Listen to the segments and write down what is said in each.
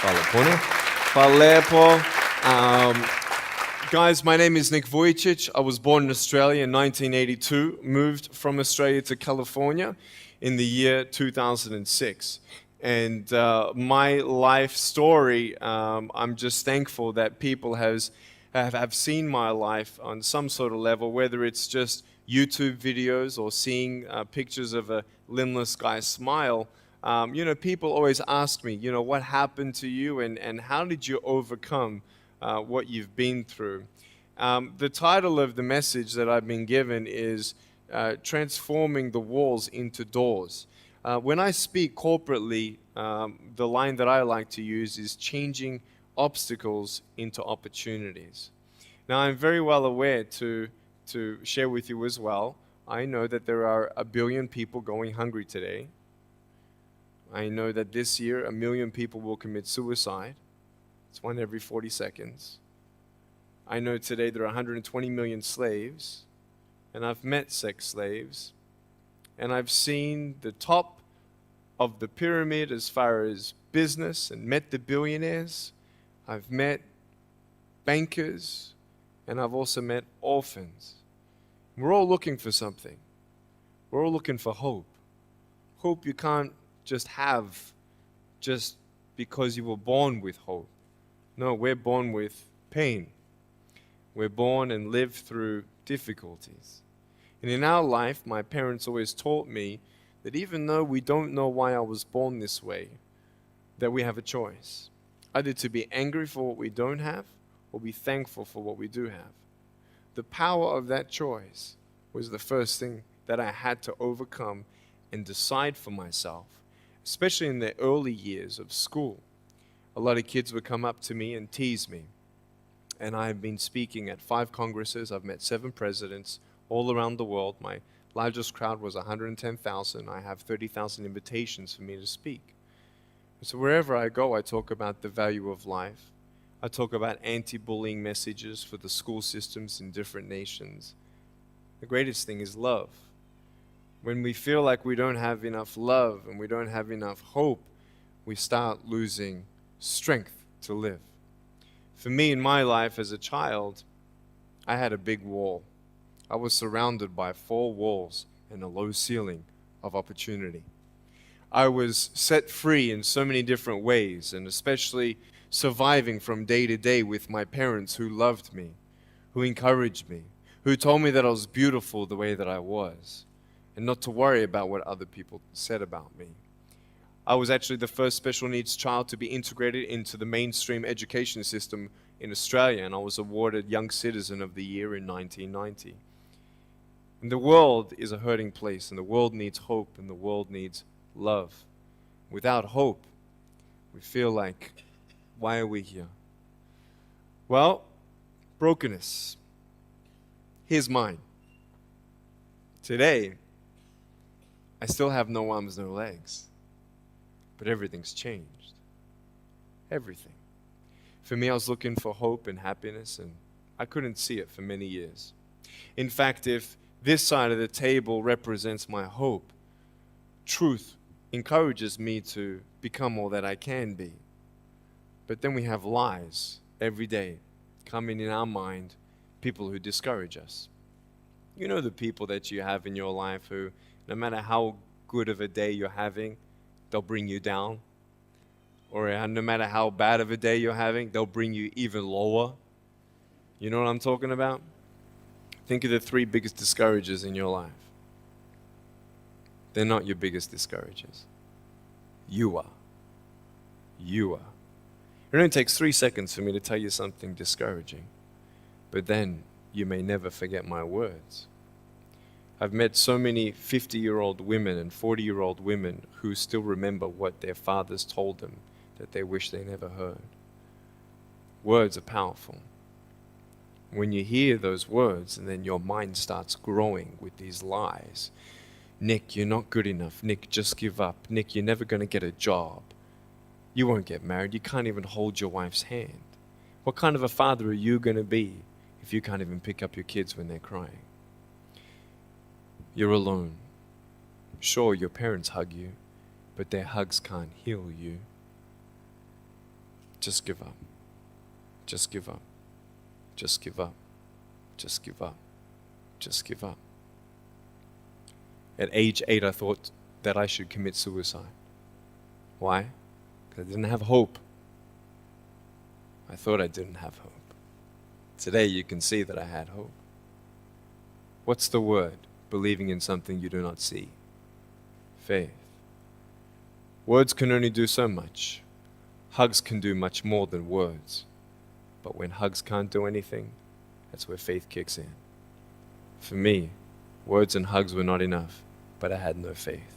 Hvala puno. Guys, my name is Nick Vujicic. I was born in Australia in 1982, moved from Australia to California in the year 2006. And my life story, I'm just thankful that people have seen my life on some sort of level, whether it's just YouTube videos or seeing pictures of a limbless guy's smile. People always ask me, what happened to you and how did you overcome what you've been through? The title of the message that I've been given is Transforming the Walls into Doors. When I speak corporately, the line that I like to use is changing obstacles into opportunities. Now, I'm very well aware to share with you as well, I know that there are 1 billion people going hungry today. I know that this year 1 million people will commit suicide. It's 1 every 40 seconds. I know today there are 120 million slaves, and I've met sex slaves, and I've seen the top of the pyramid as far as business and met the billionaires. I've met bankers, and I've also met orphans. We're all looking for something. We're all looking for hope. Hope you can't just have just because you were born with hope. No, we're born with pain. We're born and live through difficulties. And in our life, my parents always taught me that even though we don't know why I was born this way, that we have a choice. Either to be angry for what we don't have or be thankful for what we do have. The power of that choice was the first thing that I had to overcome and decide for myself, especially in the early years of school. A lot of kids would come up to me and tease me. And I've been speaking at 5 congresses. I've met 7 presidents all around the world. My largest crowd was 110,000. I have 30,000 invitations for me to speak. So wherever I go, I talk about the value of life. I talk about anti-bullying messages for the school systems in different nations. The greatest thing is love. When we feel like we don't have enough love and we don't have enough hope, we start losing strength to live. For me, in my life as a child, I had a big wall. I was surrounded by 4 walls and a low ceiling of opportunity. I was set free in so many different ways, and especially surviving from day to day with my parents who loved me, who encouraged me, who told me that I was beautiful the way that I was, and not to worry about what other people said about me. I was actually the first special needs child to be integrated into the mainstream education system in Australia, and I was awarded Young Citizen of the Year in 1990. And the world is a hurting place, and the world needs hope, and the world needs love. Without hope, we feel like, why are we here? Well, brokenness. Here's mine. Today, I still have no arms, no legs. But everything's changed. Everything. For me, I was looking for hope and happiness, and I couldn't see it for many years. In fact, if this side of the table represents my hope, truth encourages me to become all that I can be. But then we have lies every day coming in our mind, people who discourage us. You know the people that you have in your life who, no matter how good of a day you're having, they'll bring you down. Or no matter how bad of a day you're having, they'll bring you even lower. You know what I'm talking about? Think of the 3 biggest discouragers in your life. They're not your biggest discouragers. You are. You are. It only takes 3 seconds for me to tell you something discouraging. But then you may never forget my words. I've met so many 50-year-old women and 40-year-old women who still remember what their fathers told them that they wish they never heard. Words are powerful. When you hear those words and then your mind starts growing with these lies. Nick, you're not good enough. Nick, just give up. Nick, you're never going to get a job. You won't get married. You can't even hold your wife's hand. What kind of a father are you going to be if you can't even pick up your kids when they're crying? You're alone. Sure, your parents hug you, but their hugs can't heal you. Just give up. Just give up. Just give up. Just give up. Just give up. At age 8, I thought that I should commit suicide. Why? Because I didn't have hope. I thought I didn't have hope. Today you can see that I had hope. What's the word? Believing in something you do not see. Faith. Words can only do so much. Hugs can do much more than words. But when hugs can't do anything, that's where faith kicks in. For me, words and hugs were not enough, but I had no faith.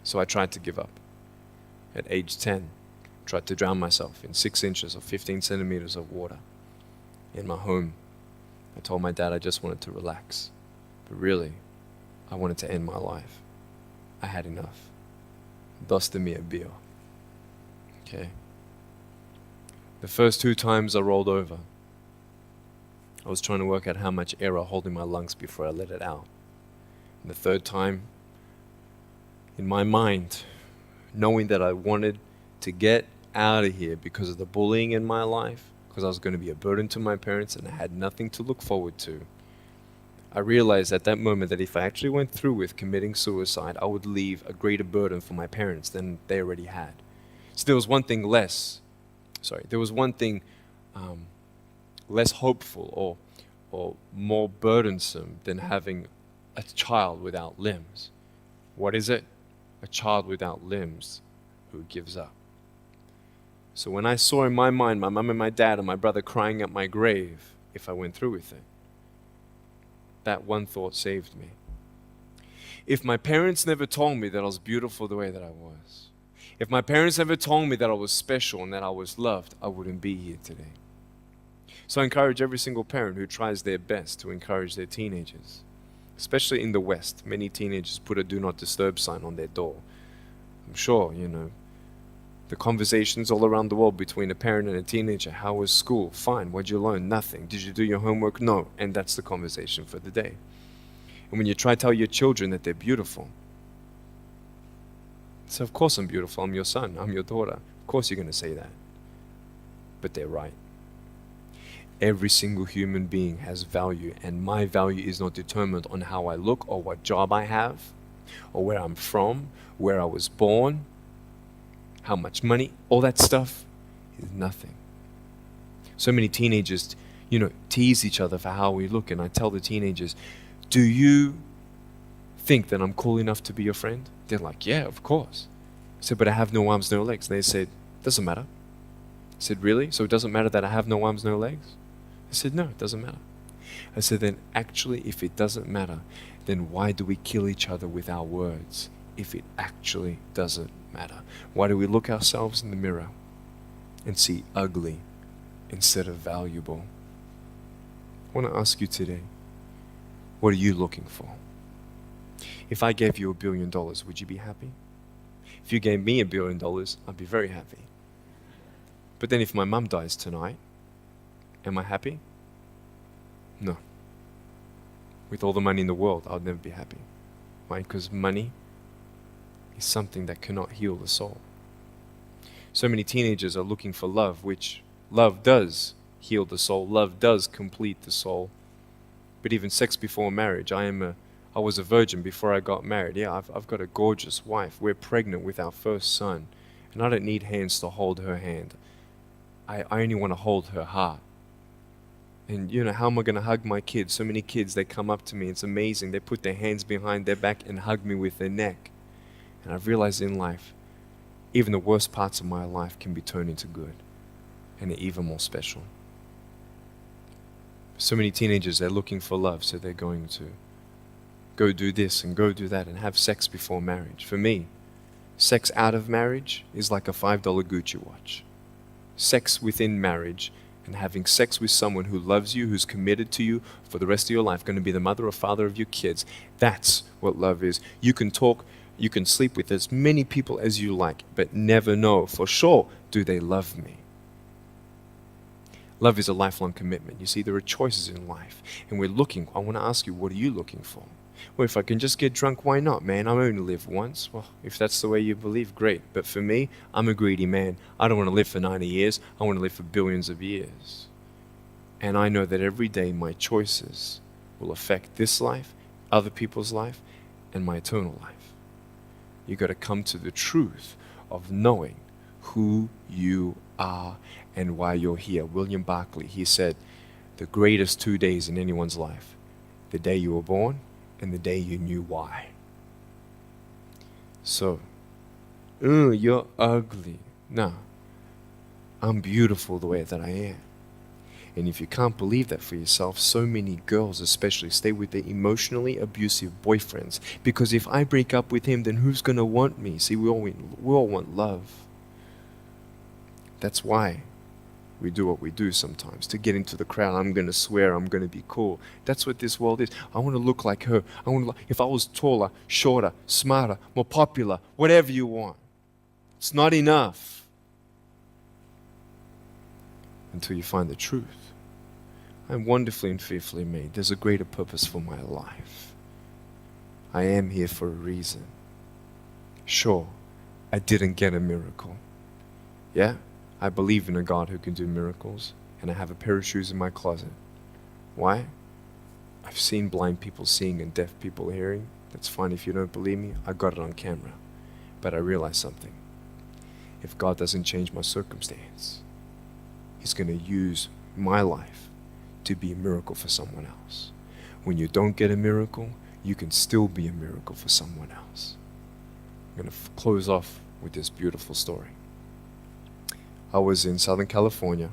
So I tried to give up. At age 10, tried to drown myself in 6 inches or 15 centimeters of water. In my home, I told my dad I just wanted to relax. But really, I wanted to end my life. I had enough. Dosta mi a bio. Okay. The first 2 times I rolled over, I was trying to work out how much air I hold in my lungs before I let it out. And the 3rd time, in my mind, knowing that I wanted to get out of here because of the bullying in my life, because I was going to be a burden to my parents and I had nothing to look forward to, I realized at that moment that if I actually went through with committing suicide, I would leave a greater burden for my parents than they already had. So there was one thing less hopeful or more burdensome than having a child without limbs. What is it? A child without limbs who gives up. So when I saw in my mind my mom and my dad and my brother crying at my grave if I went through with it, that one thought saved me. If my parents never told me that I was beautiful the way that I was, if my parents never told me that I was special and that I was loved, I wouldn't be here today. So I encourage every single parent who tries their best to encourage their teenagers, especially in the West. Many teenagers put a do not disturb sign on their door. I'm sure, the conversations all around the world between a parent and a teenager. How was school? Fine. What'd you learn? Nothing. Did you do your homework? No. And that's the conversation for the day. And when you try to tell your children that they're beautiful, so of course I'm beautiful. I'm your son. I'm your daughter. Of course you're going to say that. But they're right. Every single human being has value, and my value is not determined on how I look or what job I have or where I'm from, where I was born, how much money. All that stuff is nothing. So many teenagers, tease each other for how we look, and I tell the teenagers, do you think that I'm cool enough to be your friend? They're like, yeah, of course. I said, but I have no arms, no legs. And they said, doesn't matter. I said, really? So it doesn't matter that I have no arms, no legs? I said, no, it doesn't matter. I said, then actually, if it doesn't matter, then why do we kill each other with our words if it actually doesn't matter? Why do we look ourselves in the mirror and see ugly instead of valuable? I want to ask you today, what are you looking for? If I gave you $1 billion, would you be happy? If you gave me $1 billion, I'd be very happy. But then if my mum dies tonight, am I happy? No. With all the money in the world, I'll never be happy. Why? Because money is something that cannot heal the soul. So many teenagers are looking for love, which love does heal the soul. Love does complete the soul. But even sex before marriage, I was a virgin before I got married. Yeah, I've got a gorgeous wife. We're pregnant with our first son. And I don't need hands to hold her hand. I only want to hold her heart. And how am I going to hug my kids? So many kids, they come up to me. It's amazing. They put their hands behind their back and hug me with their neck. And I've realized in life, even the worst parts of my life can be turned into good. And they're even more special. So many teenagers, they're looking for love. So they're going to go do this and go do that and have sex before marriage. For me, sex out of marriage is like a $5 Gucci watch. Sex within marriage and having sex with someone who loves you, who's committed to you for the rest of your life, going to be the mother or father of your kids. That's what love is. You can talk, you can sleep with as many people as you like, but never know for sure, do they love me? Love is a lifelong commitment. You see, there are choices in life, and we're looking. I want to ask you, what are you looking for? Well, if I can just get drunk, why not, man? I only live once. Well, if that's the way you believe, great. But for me, I'm a greedy man. I don't want to live for 90 years. I want to live for billions of years. And I know that every day my choices will affect this life, other people's life, and my eternal life. You got to come to the truth of knowing who you are and why you're here. William Barclay, he said, the greatest 2 days in anyone's life, the day you were born and the day you knew why. So, you're ugly. No, I'm beautiful the way that I am. And if you can't believe that for yourself, so many girls especially stay with their emotionally abusive boyfriends. Because if I break up with him, then who's going to want me? See, we all want love. That's why we do what we do sometimes. To get into the crowd, I'm going to swear, I'm going to be cool. That's what this world is. I want to look like her. If I was taller, shorter, smarter, more popular, whatever you want. It's not enough until you find the truth. I'm wonderfully and fearfully made. There's a greater purpose for my life. I am here for a reason. Sure, I didn't get a miracle. Yeah, I believe in a God who can do miracles, and I have a pair of shoes in my closet. Why? I've seen blind people seeing and deaf people hearing. That's fine if you don't believe me. I got it on camera. But I realized something. If God doesn't change my circumstance, He's going to use my life to be a miracle for someone else. When you don't get a miracle, you can still be a miracle for someone else. I'm going to close off with this beautiful story. I was in Southern California.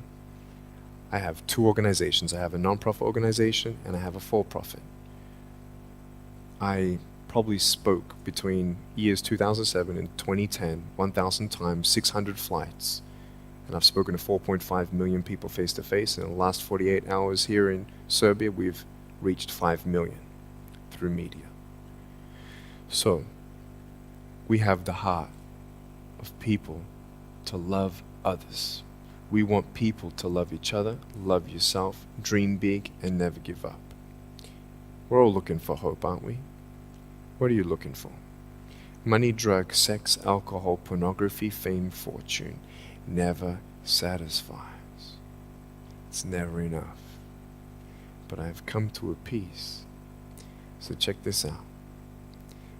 I have two organizations. I have a non-profit organization and I have a for-profit. I probably spoke between years 2007 and 2010, 1,000 times, 600 flights. And I've spoken to 4.5 million people face to face. And in the last 48 hours here in Serbia, we've reached 5 million through media. So, we have the heart of people to love others. We want people to love each other, love yourself, dream big, and never give up. We're all looking for hope, aren't we? What are you looking for? Money, drugs, sex, alcohol, pornography, fame, fortune never satisfies. It's never enough. But I've come to a peace. So check this out.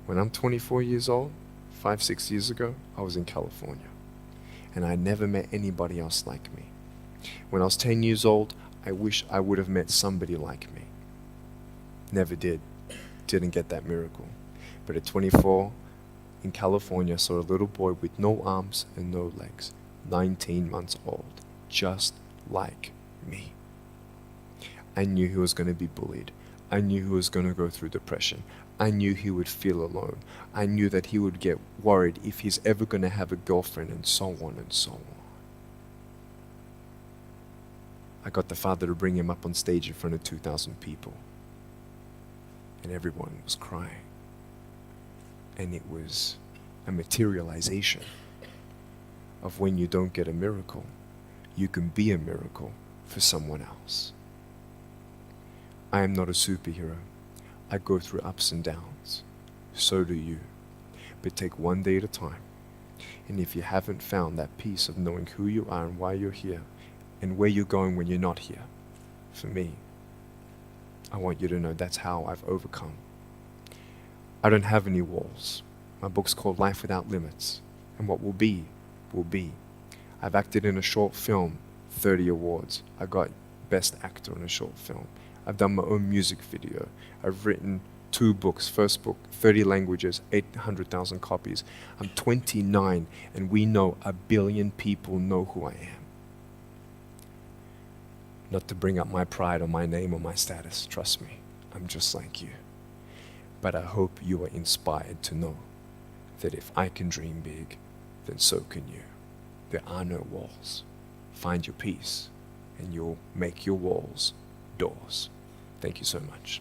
When I'm 24 years old, 5-6 years ago, I was in California. And I never met anybody else like me. When I was 10 years old, I wish I would have met somebody like me. Never did. Didn't get that miracle. But at 24, in California, I saw a little boy with no arms and no legs, 19 months old, just like me. I knew he was going to be bullied. I knew he was going to go through depression. I knew he would feel alone. I knew that he would get worried if he's ever going to have a girlfriend, and so on and so on. I got the father to bring him up on stage in front of 2,000 people. And everyone was crying. And it was a materialization of when you don't get a miracle, you can be a miracle for someone else. I am not a superhero. I go through ups and downs. So do you. But take one day at a time. And if you haven't found that peace of knowing who you are and why you're here, and where you're going when you're not here, for me, I want you to know that's how I've overcome. I don't have any walls. My book's called Life Without Limits. And what will be, will be. I've acted in a short film, 30 awards. I got Best Actor in a Short Film. I've done my own music video. I've written 2 books. First book, 30 languages, 800,000 copies. I'm 29, and we know 1 billion people know who I am. Not to bring up my pride or my name or my status, trust me, I'm just like you. But I hope you are inspired to know that if I can dream big, then so can you. There are no walls. Find your peace, and you'll make your walls doors. Thank you so much.